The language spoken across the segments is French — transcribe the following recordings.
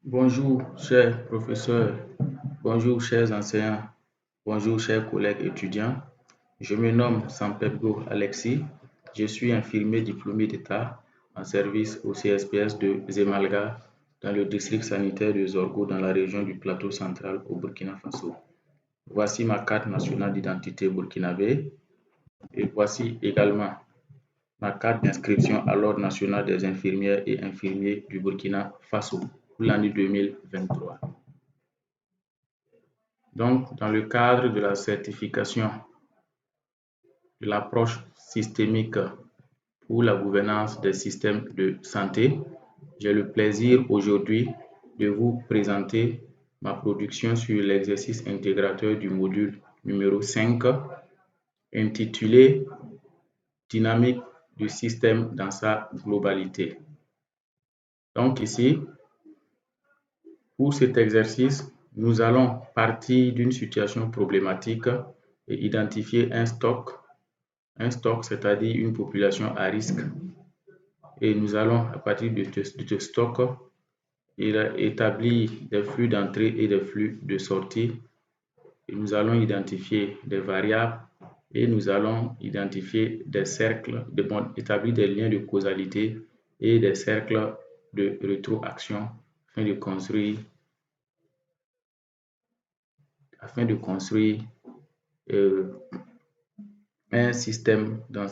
Bonjour, chers professeurs, bonjour, chers enseignants, bonjour, chers collègues étudiants. Je me nomme Sampebgo Alexis. Je suis infirmier diplômé d'État en service au CSPS de Zemalga dans le district sanitaire de Zorgo dans la région du Plateau central au Burkina Faso. Voici ma carte nationale d'identité burkinabé et voici également ma carte d'inscription à l'Ordre national des infirmières et infirmiers du Burkina Faso pour l'année 2023. Donc, dans le cadre de la certification de l'approche systémique pour la gouvernance des systèmes de santé, j'ai le plaisir aujourd'hui de vous présenter ma production sur l'exercice intégrateur du module numéro 5 intitulé Dynamique du système dans sa globalité. Donc ici, pour cet exercice, nous allons partir d'une situation problématique et identifier un stock, c'est-à-dire une population à risque. Et nous allons, à partir de ce stock, établir des flux d'entrée et des flux de sortie. Et nous allons identifier des variables et nous allons identifier des cercles, établir des liens de causalité et des cercles de rétroaction afin de construire un système dans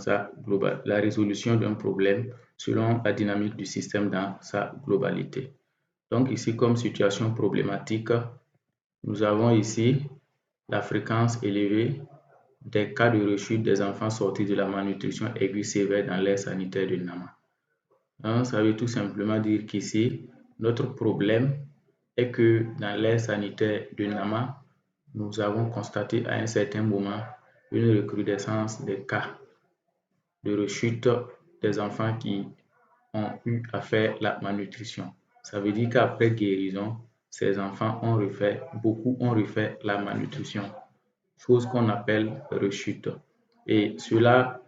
la résolution d'un problème selon la dynamique du système dans sa globalité. Donc ici, comme situation problématique, nous avons ici la fréquence élevée des cas de rechute des enfants sortis de la malnutrition aiguë sévère dans l'aire sanitaire de Nama. Donc, ça veut tout simplement dire qu'ici, notre problème est que dans l'aire sanitaire de Nama, nous avons constaté à un certain moment une recrudescence des cas de rechute des enfants qui ont eu à faire la malnutrition. Ça veut dire qu'après guérison, ces enfants beaucoup ont refait la malnutrition, chose qu'on appelle rechute. Et cela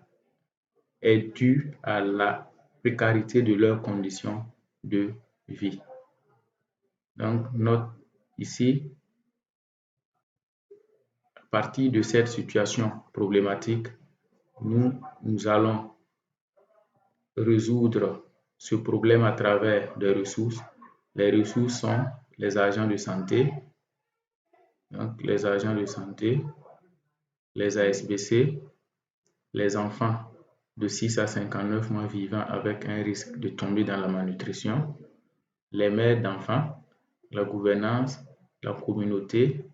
est dû à la précarité de leurs conditions de vie. Donc, note ici, à partir de cette situation problématique, nous allons résoudre ce problème à travers des ressources. Les ressources sont les agents de santé, donc les agents de santé, les ASBC, les enfants de 6 à 59 mois vivant avec un risque de tomber dans la malnutrition, les mères d'enfants, la gouvernance, la communauté,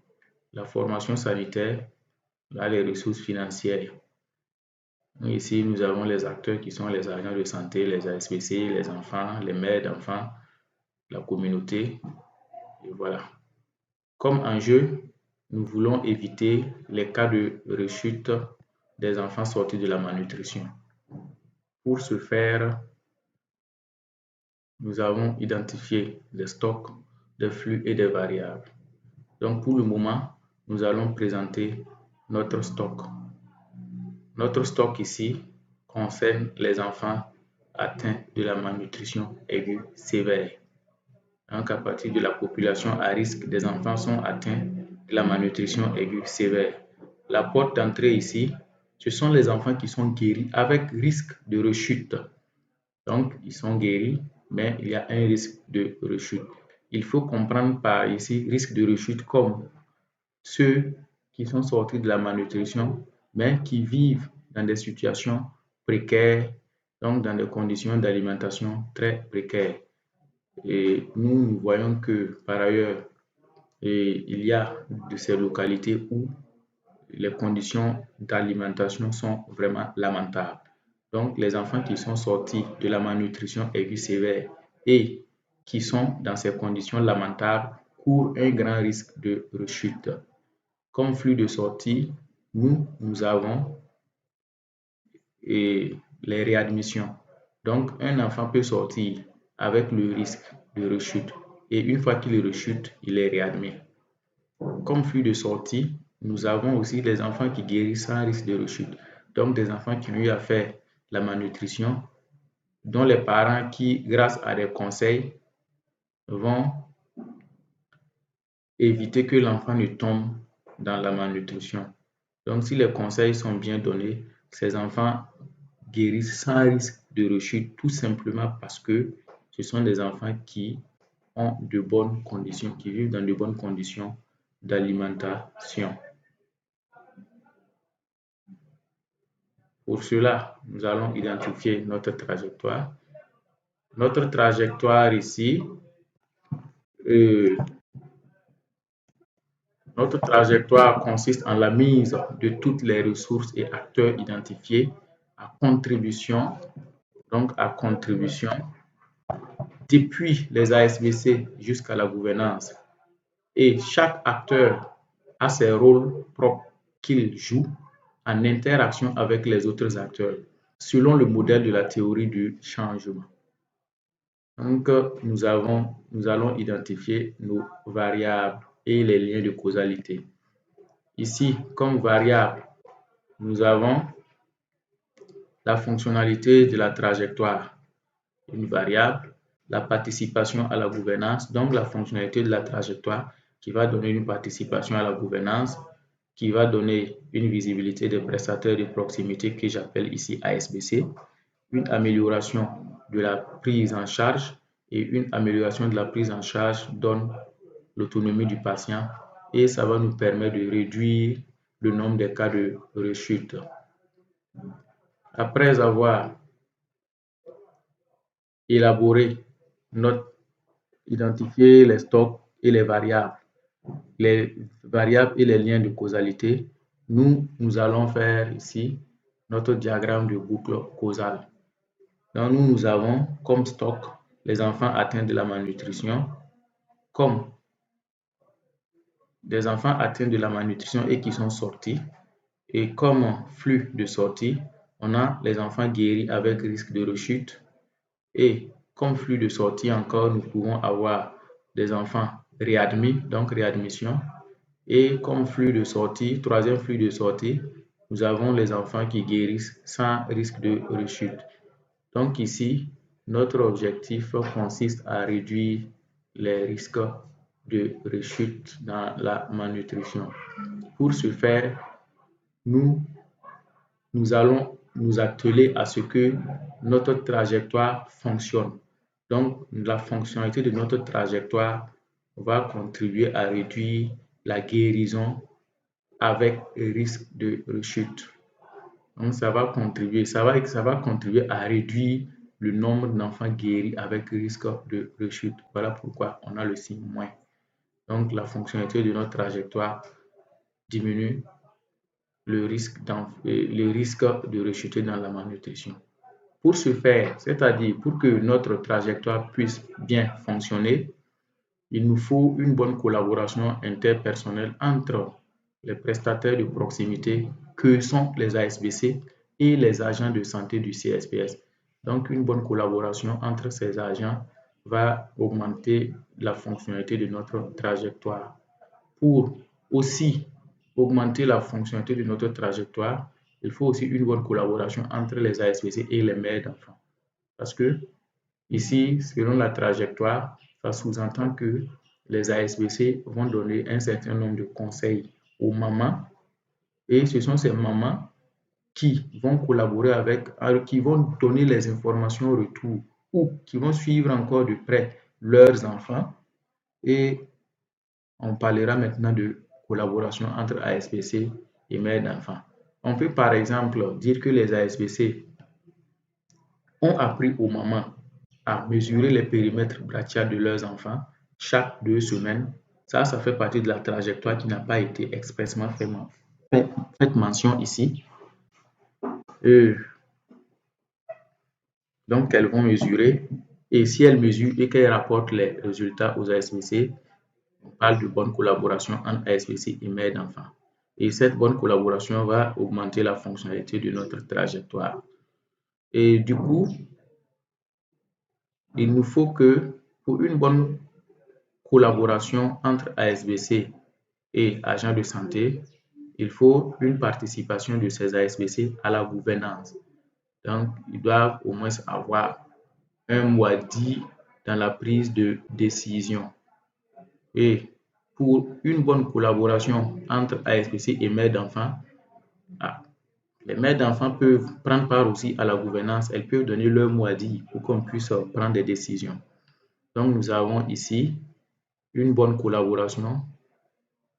la formation sanitaire, là les ressources financières. Ici, nous avons les acteurs qui sont les agents de santé, les ASPC, les enfants, les mères d'enfants, la communauté. Et voilà. Comme enjeu, nous voulons éviter les cas de rechute des enfants sortis de la malnutrition. Pour ce faire, nous avons identifié des stocks, des flux et des variables. Donc pour le moment, nous allons présenter notre stock. Notre stock ici concerne les enfants atteints de la malnutrition aiguë sévère. Donc à partir de la population à risque, des enfants sont atteints de la malnutrition aiguë sévère. La porte d'entrée ici, ce sont les enfants qui sont guéris avec risque de rechute. Donc ils sont guéris, mais il y a un risque de rechute. Il faut comprendre par ici risque de rechute comme ceux qui sont sortis de la malnutrition, mais qui vivent dans des situations précaires, donc dans des conditions d'alimentation très précaires. Et nous voyons que par ailleurs, il y a de ces localités où les conditions d'alimentation sont vraiment lamentables. Donc, les enfants qui sont sortis de la malnutrition aiguë sévère et qui sont dans ces conditions lamentables courent un grand risque de rechute. Comme flux de sortie, nous avons les réadmissions. Donc, un enfant peut sortir avec le risque de rechute et une fois qu'il rechute, il est réadmis. Comme flux de sortie, nous avons aussi des enfants qui guérissent sans risque de rechute. Donc, des enfants qui ont eu à faire la malnutrition, dont les parents qui, grâce à des conseils, vont éviter que l'enfant ne tombe dans la malnutrition. Donc, si les conseils sont bien donnés, ces enfants guérissent sans risque de rechute, tout simplement parce que ce sont des enfants qui ont de bonnes conditions, qui vivent dans de bonnes conditions d'alimentation. Pour cela, nous allons identifier notre trajectoire. Notre trajectoire ici, notre trajectoire consiste en la mise de toutes les ressources et acteurs identifiés à contribution, depuis les ASBC jusqu'à la gouvernance. Et chaque acteur a ses rôles propres qu'il joue en interaction avec les autres acteurs, selon le modèle de la théorie du changement. Donc, nous allons identifier nos variables et les liens de causalité. Ici, comme variable, nous avons la fonctionnalité de la trajectoire, une variable, la participation à la gouvernance, donc la fonctionnalité de la trajectoire qui va donner une participation à la gouvernance, qui va donner une visibilité des prestataires de proximité que j'appelle ici ASBC, une amélioration de la prise en charge et une amélioration de la prise en charge donne l'autonomie du patient et ça va nous permettre de réduire le nombre de cas de rechute. Après avoir élaboré identifié les stocks et les variables et les liens de causalité, nous allons faire ici notre diagramme de boucle causale. Donc, nous avons comme stock les enfants atteints de la malnutrition, comme des enfants atteints de la malnutrition et qui sont sortis. Et comme flux de sortie, on a les enfants guéris avec risque de rechute. Et comme flux de sortie encore, nous pouvons avoir des enfants réadmis, donc réadmission. Et comme flux de sortie, troisième flux de sortie, nous avons les enfants qui guérissent sans risque de rechute. Donc ici, notre objectif consiste à réduire les risques de rechute dans la malnutrition. Pour ce faire, nous allons nous atteler à ce que notre trajectoire fonctionne. Donc, la fonctionnalité de notre trajectoire va contribuer à réduire la guérison avec risque de rechute. Donc, ça va contribuer à réduire le nombre d'enfants guéris avec risque de rechute. Voilà pourquoi on a le signe moins. Donc, la fonctionnalité de notre trajectoire diminue le risque de rechuter dans la malnutrition. Pour ce faire, c'est-à-dire pour que notre trajectoire puisse bien fonctionner, il nous faut une bonne collaboration interpersonnelle entre les prestataires de proximité que sont les ASBC et les agents de santé du CSPS. Donc, une bonne collaboration entre ces agents va augmenter la fonctionnalité de notre trajectoire. Pour aussi augmenter la fonctionnalité de notre trajectoire, il faut aussi une bonne collaboration entre les ASBC et les mères d'enfants. Parce que ici, selon la trajectoire, ça sous-entend que les ASBC vont donner un certain nombre de conseils aux mamans et ce sont ces mamans qui vont collaborer qui vont donner les informations au retour ou qui vont suivre encore de près leurs enfants. Et on parlera maintenant de collaboration entre ASBC et mères d'enfants. On peut par exemple dire que les ASBC ont appris aux mamans à mesurer les périmètres brachiaux de leurs enfants chaque 2 semaines. Ça fait partie de la trajectoire qui n'a pas été expressément faite mention ici. Donc, elles vont mesurer et si elles mesurent et qu'elles rapportent les résultats aux ASBC, on parle de bonne collaboration entre ASBC et mères d'enfants. Et cette bonne collaboration va augmenter la fonctionnalité de notre trajectoire. Et du coup, il nous faut que pour une bonne collaboration entre ASBC et agents de santé, il faut une participation de ces ASBC à la gouvernance. Donc, ils doivent au moins avoir un mot à dire dans la prise de décision. Et pour une bonne collaboration entre ASPC et mères d'enfants, les mères d'enfants peuvent prendre part aussi à la gouvernance, elles peuvent donner leur mot à dire pour qu'on puisse prendre des décisions. Donc, nous avons ici une bonne collaboration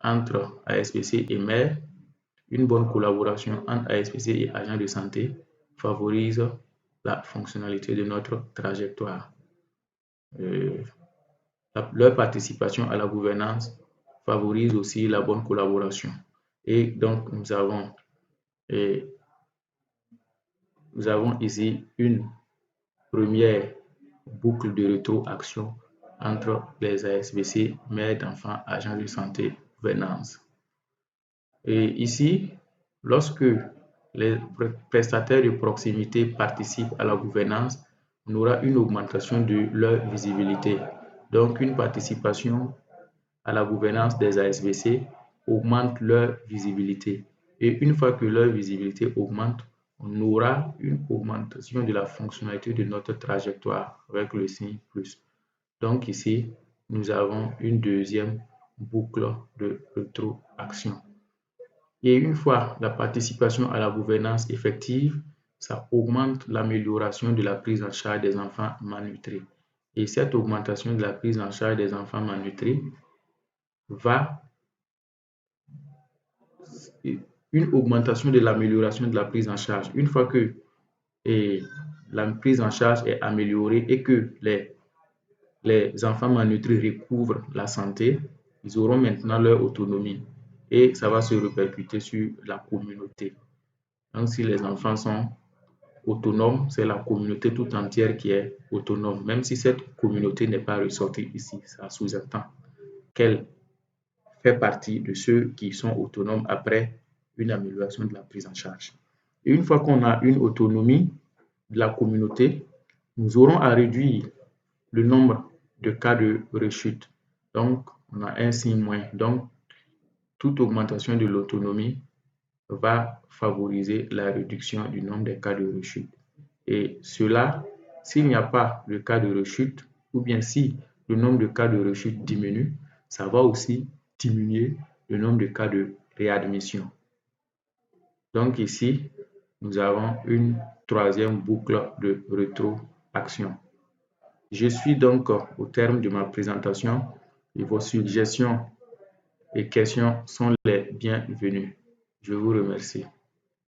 entre ASPC et mères. Une bonne collaboration entre ASPC et agents de santé favorise la fonctionnalité de notre trajectoire. Leur participation à la gouvernance favorise aussi la bonne collaboration. Et donc, nous avons ici une première boucle de rétroaction entre les ASPC, mères d'enfants, agents de santé, gouvernance. Et ici, lorsque les prestataires de proximité participent à la gouvernance, on aura une augmentation de leur visibilité. Donc, une participation à la gouvernance des ASBC augmente leur visibilité. Et une fois que leur visibilité augmente, on aura une augmentation de la fonctionnalité de notre trajectoire avec le signe plus. Donc ici, nous avons une deuxième boucle de rétroaction. Et une fois la participation à la gouvernance effective, ça augmente l'amélioration de la prise en charge des enfants malnutris. Et cette augmentation de la prise en charge des enfants malnutris va une augmentation de l'amélioration de la prise en charge. Une fois que la prise en charge est améliorée et que les enfants malnutris recouvrent la santé, ils auront maintenant leur autonomie et ça va se répercuter sur la communauté. Donc, si les enfants sont autonomes, c'est la communauté tout entière qui est autonome. Même si cette communauté n'est pas ressortie ici, ça sous-entend qu'elle fait partie de ceux qui sont autonomes après une amélioration de la prise en charge. Et une fois qu'on a une autonomie de la communauté, nous aurons à réduire le nombre de cas de rechute. Donc, on a un signe moins. Donc, toute augmentation de l'autonomie va favoriser la réduction du nombre de cas de rechute. Et cela, s'il n'y a pas de cas de rechute, ou bien si le nombre de cas de rechute diminue, ça va aussi diminuer le nombre de cas de réadmission. Donc ici, nous avons une troisième boucle de rétroaction. Je suis donc au terme de ma présentation et vos suggestions et questions sont les bienvenues. Je vous remercie.